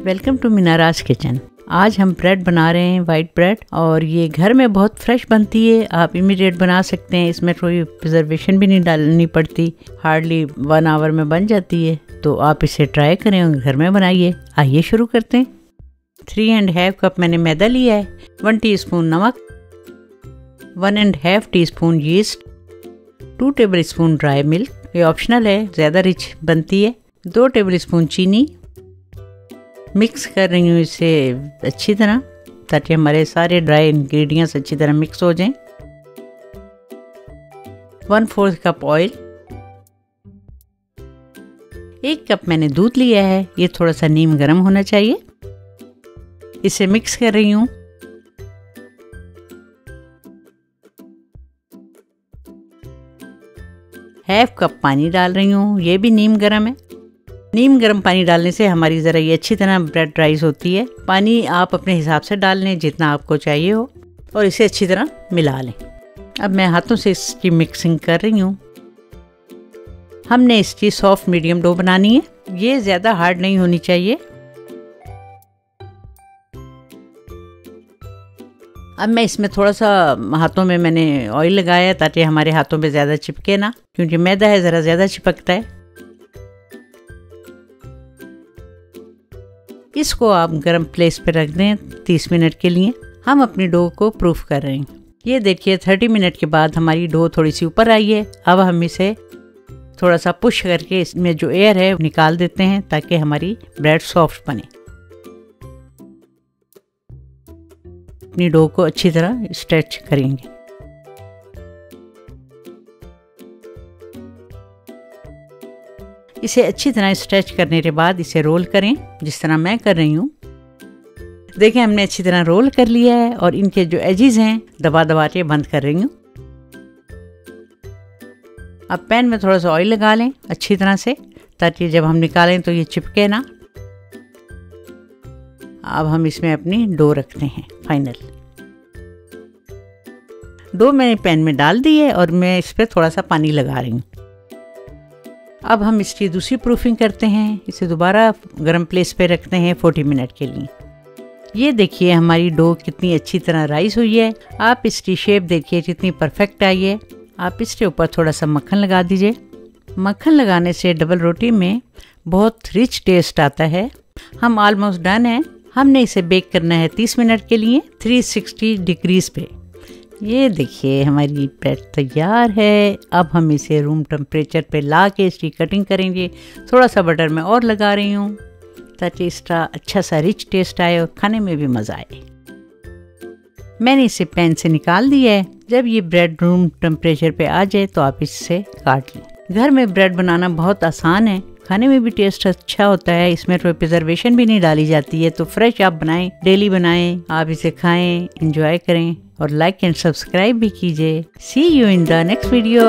Welcome to मीनाराज kitchen. आज हम bread बना रहे हैं, वाइट ब्रेड, और ये घर में बहुत फ्रेश बनती है। आप इमीडिएट बना सकते हैं, इसमें कोई प्रिजर्वेशन भी नहीं डालनी पड़ती, हार्डली 1 आवर में बन जाती है। तो आप इसे ट्राई करें और घर में बनाइए। आइए शुरू करते हैं। 3½ कप मैंने मैदा लिया है, 1 टीस्पून नमक, 1½ teaspoon yeast, 2 tablespoon dry milk, ये ऑप्शनल है, ज़्यादा रिच बनती है, 2 टेबलस्पून चीनी। मिक्स कर रही हूँ इसे अच्छी तरह ताकि हमारे सारे ड्राई इंग्रेडिएंट्स अच्छी तरह मिक्स हो जाएं। 1/4 कप ऑयल, 1 कप मैंने दूध लिया है, ये थोड़ा सा नीम गर्म होना चाहिए। इसे मिक्स कर रही हूँ। ½ कप पानी डाल रही हूँ, ये भी नीम गर्म है। नीम गर्म पानी डालने से हमारी ज़रा ये अच्छी तरह ब्रेड राइस होती है। पानी आप अपने हिसाब से डाल लें जितना आपको चाहिए हो, और इसे अच्छी तरह मिला लें। अब मैं हाथों से इसकी मिक्सिंग कर रही हूँ। हमने इसकी सॉफ्ट मीडियम डो बनानी है, ये ज़्यादा हार्ड नहीं होनी चाहिए। अब मैं इसमें थोड़ा सा हाथों में मैंने ऑयल लगाया ताकि हमारे हाथों पे ज़्यादा चिपके ना, क्योंकि मैदा है ज़रा ज़्यादा चिपकता है। इसको आप गर्म प्लेस पे रख दें 30 मिनट के लिए। हम अपनी डो को प्रूफ कर रहे हैं। ये देखिए 30 मिनट के बाद हमारी डो थोड़ी सी ऊपर आई है। अब हम इसे थोड़ा सा पुश करके इसमें जो एयर है निकाल देते हैं ताकि हमारी ब्रेड सॉफ्ट बने। अपनी डो को अच्छी तरह स्ट्रेच करेंगे। इसे अच्छी तरह स्ट्रेच करने के बाद इसे रोल करें, जिस तरह मैं कर रही हूँ। देखें हमने अच्छी तरह रोल कर लिया है और इनके जो एजेस हैं दबा दबा के बंद कर रही हूँ। अब पैन में थोड़ा सा ऑयल लगा लें अच्छी तरह से, ताकि जब हम निकालें तो ये चिपके ना। अब हम इसमें अपनी डो रखते हैं। फाइनल डो मैंने पैन में डाल दी है और मैं इस पर थोड़ा सा पानी लगा रही हूँ। अब हम इसकी दूसरी प्रूफिंग करते हैं। इसे दोबारा गर्म प्लेस पे रखते हैं 40 मिनट के लिए। ये देखिए हमारी डो कितनी अच्छी तरह राइस हुई है। आप इसकी शेप देखिए कितनी परफेक्ट आई है। आप इसके ऊपर थोड़ा सा मक्खन लगा दीजिए। मक्खन लगाने से डबल रोटी में बहुत रिच टेस्ट आता है। हम ऑलमोस्ट डन है। हमने इसे बेक करना है 30 मिनट के लिए 360 डिग्रीज पे। ये देखिए हमारी ब्रेड तैयार है। अब हम इसे रूम टेम्परेचर पे ला के इसकी कटिंग करेंगे। थोड़ा सा बटर मैं और लगा रही हूँ ताकि इसका अच्छा सा रिच टेस्ट आए और खाने में भी मज़ा आए। मैंने इसे पैन से निकाल दिया है। जब ये ब्रेड रूम टेम्परेचर पे आ जाए तो आप इससे काट लें। घर में ब्रेड बनाना बहुत आसान है, खाने में भी टेस्ट अच्छा होता है। इसमें कोई प्रिजर्वेशन भी नहीं डाली जाती है। तो फ्रेश आप बनाएं, डेली बनाएं, आप इसे खाएं, एंजॉय करें और लाइक एंड सब्सक्राइब भी कीजिए। See you in the next video.